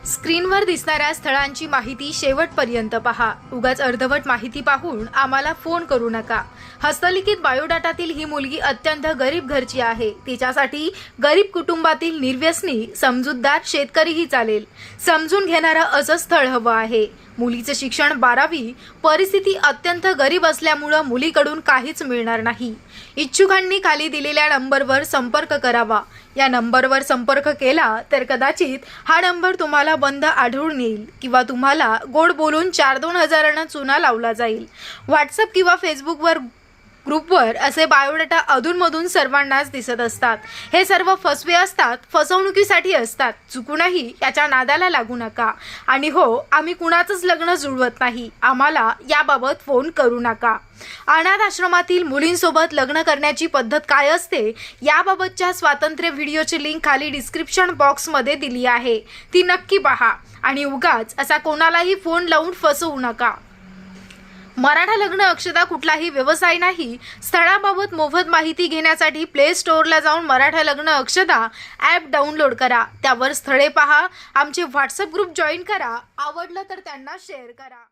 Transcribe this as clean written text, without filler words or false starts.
स्क्रीनवर दिसणाऱ्या स्थळांची माहिती शेवटपर्यंत पहा. उगाच अर्धवट माहिती पाहून आम्हाला फोन करू नका. हस्तलिखित बायोडाटातील ही मुलगी अत्यंत गरीब घरची आहे. तिच्यासाठी गरीब कुटुंबातील निर्व्यसनी समजूतदार शेतकरीही चालेल. समजून घेणारं असं स्थळ हवं आहे. मुलीचे शिक्षण 12वी, परिस्थिती अत्यंत गरीब असल्यामुळे मुलीकडून काहीच मिळणार नाही. इच्छुकांनी खाली दिलेल्या नंबरवर संपर्क करावा. या नंबरवर संपर्क केला तर कदाचित हा नंबर तुम्हाला बंद आढळून येईल किंवा तुम्हाला गोड बोलून 4-2 हजारांना चुना लावला जाईल. व्हॉट्सअप किंवा फेसबुकवर ग्रुपवर असे बायोडाटा अधूनमधून सर्वांनाच दिसत असतात. हे सर्व फसवे असतात, फसवणुकीसाठी असतात. चुकूनही याच्या नादाला लागू नका. आणि हो, आम्ही कुणाचंच लग्न जुळवत नाही. आम्हाला याबाबत फोन करू नका. अनाथ आश्रमातील मुलींसोबत लग्न करण्याची पद्धत काय असते याबाबतच्या स्वातंत्र्य व्हिडिओची लिंक खाली डिस्क्रिप्शन बॉक्समध्ये दिली आहे. ती नक्की पहा आणि उगाच असा कोणालाही फोन लावून फसवू नका. मराठा लग्न अक्षता कुठलाही व्यवसाय नाही. स्थळाबाबत मोफत माहिती घेण्यासाठी प्ले स्टोअरला जाऊन मराठा लग्न अक्षता ॲप डाउनलोड करा. त्यावर स्थळे पहा. आमचे व्हॉट्सअप ग्रुप जॉईन करा. आवडलं तर त्यांना शेअर करा.